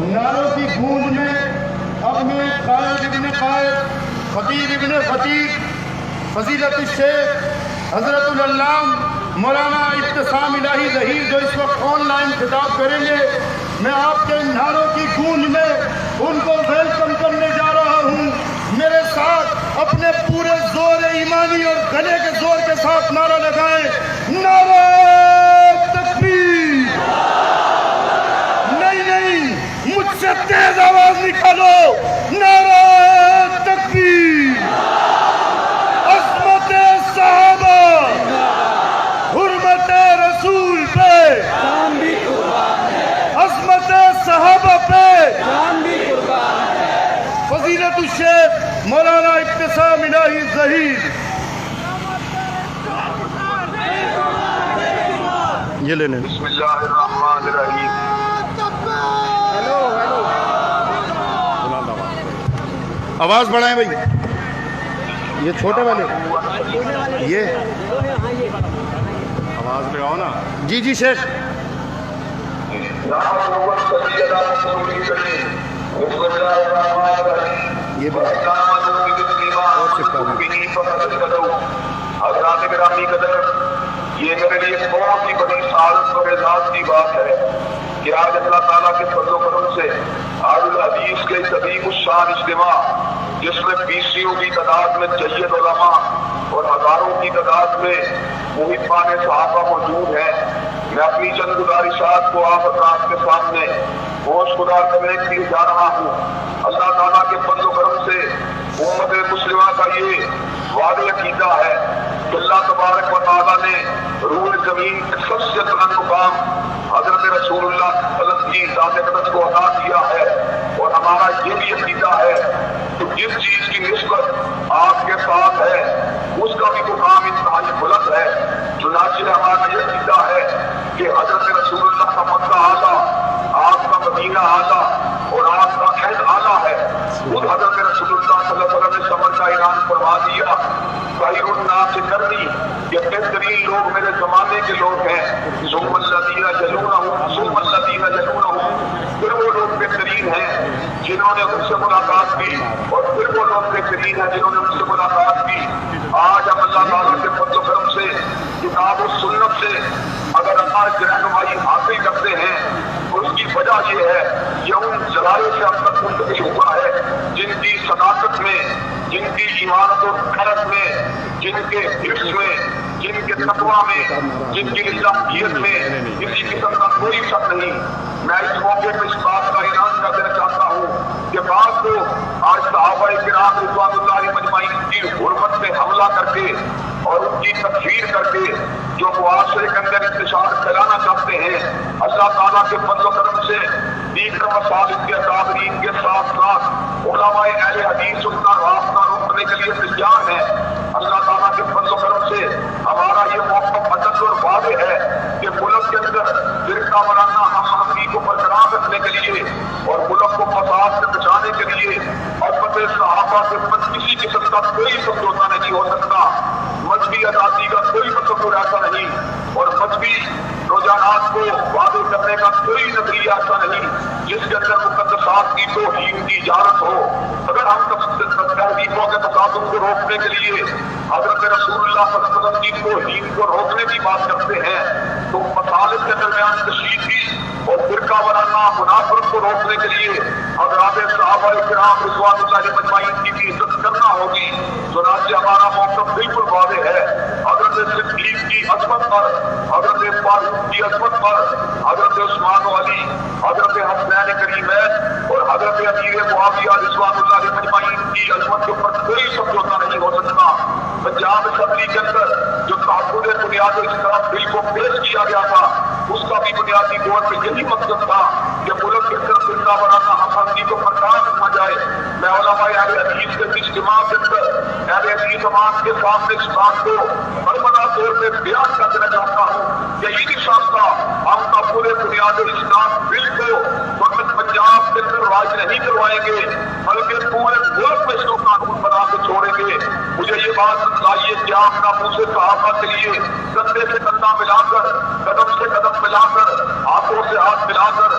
نعروں کی گونج میں اب میں قائد ابن قائد، خطیب ابن خطیب، فضیلت الشیخ حضرت العلام مولانا ابتسام الہی ظہیر جو اس وقت آن لائن خطاب کریں گے، میں آپ کے نعروں کی گونج میں ان کو ویلکم کرنے جا رہا ہوں۔ میرے ساتھ اپنے پورے زور ایمانی اور گلے کے زور کے ساتھ نعرہ لگائیں، نعرہ تکبیر! نہیں، مجھ سے تیز آواز نکالو، نعرہ تکبیر! عظمت صحابہ، حرمت رسول پہ، عظمت صحابہ پہ فضیلت الشیخ مولانا ابتسام الہی ظہیر۔ یہ لینے بسم اللہ الرحمن الرحیم۔ آواز بڑھائیں بھائی، یہ چھوٹے والے، یہ آواز لگاؤ نا۔ جی شیخ۔ یہ حضرات گرامی قدر، یہ میرے لیے بہت ہی بڑی سعادت اور اعزاز کی بات ہے کہ آج اللہ تعالیٰ کے فضل و کرم سے آج الحدیث کے طبیب الشان اجتماع، جس میں 20 کی تعداد میں جید علماء اور ہزاروں کی تعداد میں محبان صحابہ موجود ہیں، میں اپنی چند گزارشات کو آپ حضرات کے سامنے گوش گزار کرنے کے لیے جا رہا ہوں۔ اللہ تعالیٰ کے فضل و کرم سے امت مسلمہ کا یہ وعدہ عقیدہ ہے کہ اللہ تبارک و تعالیٰ نے روح زمین کے سب سے بلند مقام حضرت رسول اللہ صلی اللہ علیہ وسلم کی ذات اقدس کو عطا کیا ہے، اور ہمارا یہ بھی عقیدہ ہے کہ جس چیز کی نسبت آپ کے ساتھ ہے اس کا بھی مقام انتہائی بلند ہے۔ چنانچہ ہمارا یہ عقیدہ ہے کہ حضرت رسول اللہ کا مکہ اعلیٰ، آپ کا مدینہ اعلیٰ اور آپ کا عہد اعلیٰ ہے۔ خود حضرت رسول اللہ صلی اللہ علیہ وسلم نے صبر کا اعلان فرما دیا، خیر الناس قرنی، کہ بہترین لوگ میرے زمانے کے لوگ ہیں، ثم الذین یلونہم ثم الذین یلونہم، پھر وہ لوگ بہترین ہیں جنہوں نے ان سے ملاقات کی، اور پھر وہ لوگ بہترین ہیں جنہوں نے ان سے ملاقات کی۔ آج ہم اللہ تعالیٰ کے فضل و کرم سے کتاب و سنت سے اگر اللہ رہنمائی حاصل کرتے ہیں تو اس کی وجہ یہ ہے کہ ان ذرائع سے ہم تک منتقل ہوا ہے جن کی صداقت میں، جن کی ایمانت و خیرت میں، جن کے حفظ میں، جن کے تقویٰ میں، جن کی اصلاحیت میں کسی قسم کا کوئی شک نہیں۔ میں اس موقع پہ اس بات کا اعلان کر دینا چاہتا ہوں کہ بعض لوگ آج صحابہ کرام رضوان اللہ علیہم اجمعین کی حرمت پہ حملہ کر کے اور ان کی تکفیر کر کے جو معاشرے کے اندر انتشار پھیلانا چاہتے ہیں، اللہ تعالیٰ کے فضل و کرم سے دیگر مسالک کے اکابرین کے ساتھ ساتھ علماء اہل حدیث ان کا راستہ روکنے کے لیے تیار ہیں۔ اللہ تعالیٰ کے فضل و کرم سے ہمارا یہ موقف عدل اور واضح ہے کہ ملک کے اندر فرقہ وارانہ ہم آہنگی کو برقرار رکھنے کے لیے اور ملک کو فساد سے بچانے کے لیے امت صحابہ کے ساتھ کسی قسم کا کوئی سمجھوتا نہیں ہو سکتا۔ مذہبی آزادی کا کوئی تصور ایسا نہیں، اور مذہبی رجحانات کو واضح کرنے کا کوئی نظریہ ایسا نہیں جس کے اندر مقدسات کی توہین کی اجازت ہو۔ اگر ہم تہذیبوں کے تصادم کو روکنے کے لیے حضرت رسول اللہ صلی اللہ علیہ وسلم کی توہین کو روکنے کی بات کرتے ہیں تو مصالح کے درمیان کشیدگی اور فرقہ وارانہ منافرت کو روکنے کے لیے حضرات صحابہ کرام رضوان اللہ علیہم اجمعین کی بھی عزت کرنا ہوگی۔ چنانچہ ہمارا موقف بالکل واضح ہے، حضرت صدیق کی عظمت پر، حضرت فاروق کی عظمت پر، حضرت عثمان و علی، حضرت حسین کریمین اور حضرت امیر معاویہ رضوان اللہ علیہم اجمعین کی عظمت کے اوپر کوئی سمجھوتا نہیں ہو سکتا۔ پنجاب اسمبلی کے اندر جو تحفظ بنیاد اسلام بل کو پیش کیا گیا تھا اس کا بھی بنیادی طور پہ یہی مقصد تھا کہ ملک کے اندر فرقہ وارانہ ہم کو برداشت رکھا جائے۔ میں علماء اہل حدیث کے اجتماع کے اندر اہل حدیث جماعت کے سامنے اس بات کو برملا طور پہ بیان کر دینا چاہتا ہوں کہ یہ سابقہ ہم کا پورے بنیاد اسلام بل کو فقط پنجاب کے اندر راج نہیں کروائیں گے بلکہ پورے ملک میں اس کو قانون بنا کے چھوڑیں گے۔ مجھے یہ بات بتلائیے کہ آپ ناموس صحابہ کے لیے کندھے سے کندھا ملا کر، قدم سے قدم ملا کر، ہاتھوں سے ہاتھ ملا کر